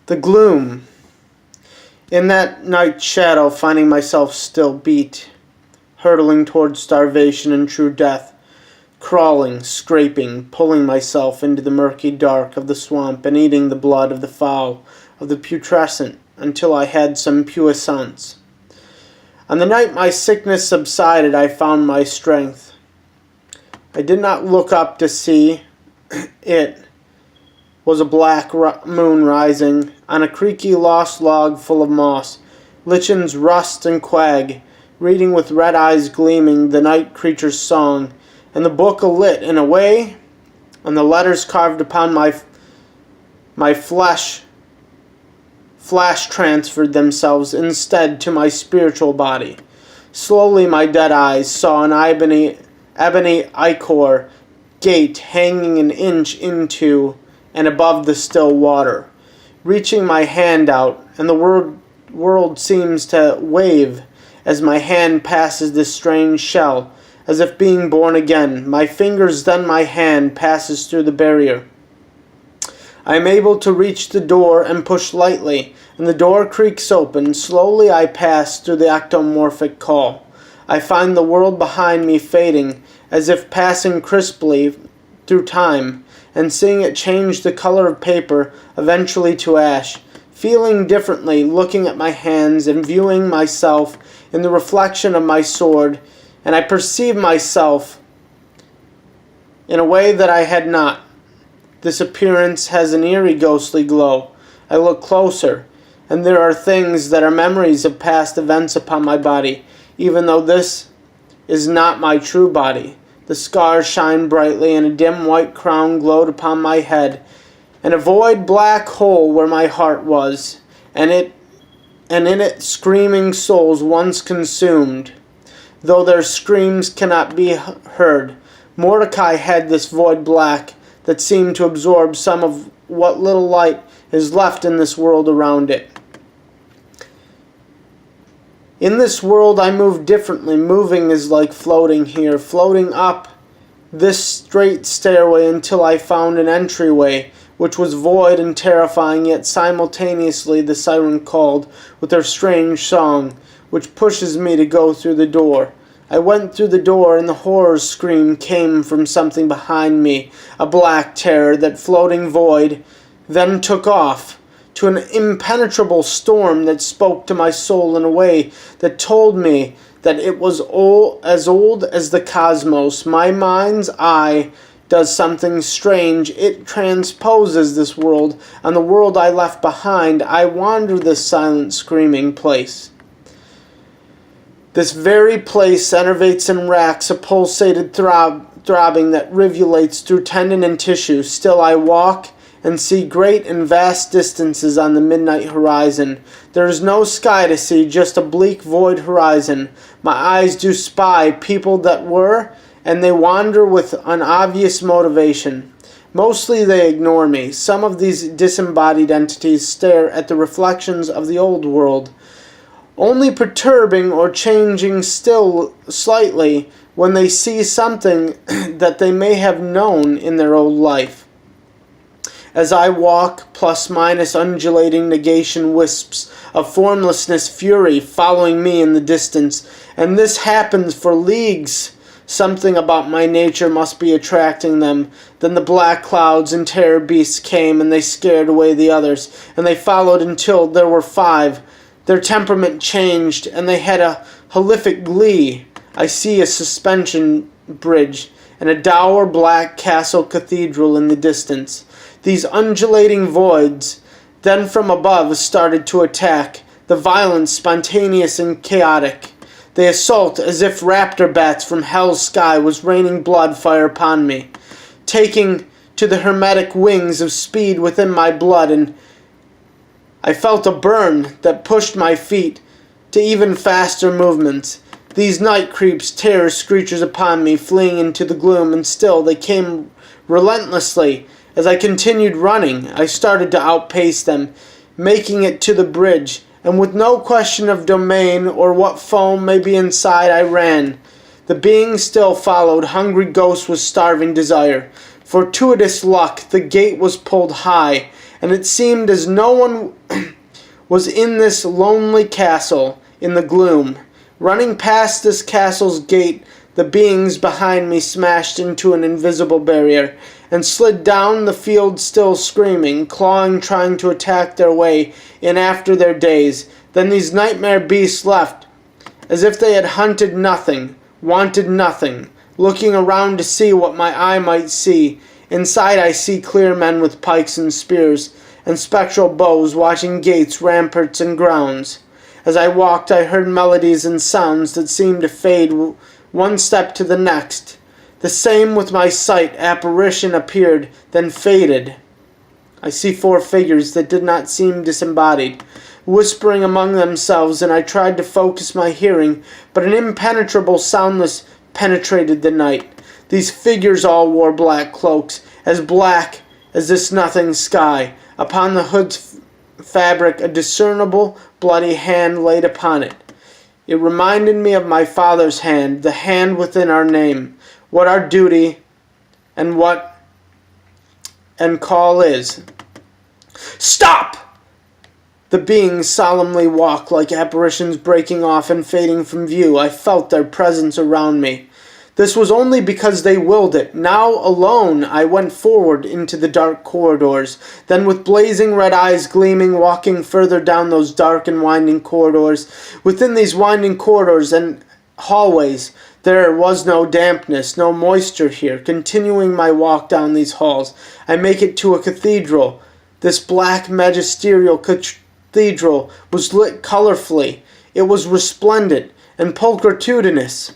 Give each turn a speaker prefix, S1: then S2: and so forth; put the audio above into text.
S1: The gloom. In that night shadow, finding myself still beat, hurtling towards starvation and true death, crawling, scraping, pulling myself into the murky dark of the swamp and eating the blood of the fowl, of the putrescent, until I had some puissance. On the night my sickness subsided, I found my strength. I did not look up to see. It was a black moon rising on a creaky lost log full of moss, lichens rust and quag, reading with red eyes gleaming the night creature's song, and the book alit in a way, and the letters carved upon my flesh flash transferred themselves instead to my spiritual body. Slowly my dead eyes saw an ebony ichor gate hanging an inch into and above the still water. Reaching my hand out, and the world seems to wave as my hand passes this strange shell, as if being born again. My fingers, then my hand, passes through the barrier. I am able to reach the door and push lightly, and the door creaks open. Slowly I pass through the ectomorphic call. I find the world behind me fading, as if passing crisply through time, and seeing it change the color of paper, eventually to ash. Feeling differently, looking at my hands and viewing myself in the reflection of my sword, and I perceive myself in a way that I had not. This appearance has an eerie ghostly glow. I look closer, and there are things that are memories of past events upon my body, even though this is not my true body. The scars shine brightly, and a dim white crown glowed upon my head, and a void black hole where my heart was, and in it screaming souls once consumed, though their screams cannot be heard. Mordecai had this void black that seemed to absorb some of what little light is left in this world around it. In this world I move differently. Moving is like floating here, floating up this straight stairway until I found an entryway, which was void and terrifying, yet simultaneously the siren called with her strange song, which pushes me to go through the door. I went through the door, and the horror scream came from something behind me, a black terror, that floating void, then took off to an impenetrable storm that spoke to my soul in a way that told me that it was old as the cosmos. My mind's eye does something strange. It transposes this world on the world I left behind. I wander this silent, screaming place. This very place enervates and racks a pulsated throbbing that rivulates through tendon and tissue. Still I walk and see great and vast distances on the midnight horizon. There is no sky to see, just a bleak void horizon. My eyes do spy people that were, and they wander with an obvious motivation. Mostly they ignore me. Some of these disembodied entities stare at the reflections of the old world, only perturbing or changing still slightly when they see something that they may have known in their old life. As I walk, plus minus undulating negation wisps of formlessness fury following me in the distance, and this happens for leagues. Something about my nature must be attracting them. Then the black clouds and terror beasts came, and they scared away the others, and they followed until there were 5. Their temperament changed, and they had a horrific glee. I see a suspension bridge and a dour black castle cathedral in the distance. These undulating voids then from above started to attack, the violence spontaneous and chaotic. They assault as if raptor bats from hell's sky was raining blood fire upon me, taking to the hermetic wings of speed within my blood, and I felt a burn that pushed my feet to even faster movements. These night creeps tear screechers upon me, fleeing into the gloom, and still they came relentlessly. As I continued running, I started to outpace them, making it to the bridge, and with no question of domain or what foam may be inside, I ran. The being still followed, hungry ghost with starving desire. Fortuitous luck, the gate was pulled high, and it seemed as no one was in this lonely castle in the gloom. Running past this castle's gate, the beings behind me smashed into an invisible barrier and slid down the field still screaming, clawing, trying to attack their way in after their days. Then these nightmare beasts left, as if they had hunted nothing, wanted nothing, looking around to see what my eye might see. Inside I see clear men with pikes and spears and spectral bows watching gates, ramparts, and grounds. As I walked, I heard melodies and sounds that seemed to fade one step to the next. The same with my sight. Apparition appeared, then faded. I see 4 figures that did not seem disembodied, whispering among themselves, and I tried to focus my hearing, but an impenetrable soundless penetrated the night. These figures all wore black cloaks, as black as this nothing sky. Upon the hood's fabric a discernible bloody hand laid upon it. It reminded me of my father's hand, the hand within our name, what our duty and call is. Stop! The beings solemnly walked like apparitions, breaking off and fading from view. I felt their presence around me. This was only because they willed it. Now alone I went forward into the dark corridors. Then with blazing red eyes gleaming, walking further down those dark and winding corridors. Within these winding corridors and hallways there was no dampness, no moisture here. Continuing my walk down these halls, I make it to a cathedral. This black magisterial cathedral was lit colorfully. It was resplendent and pulchritudinous.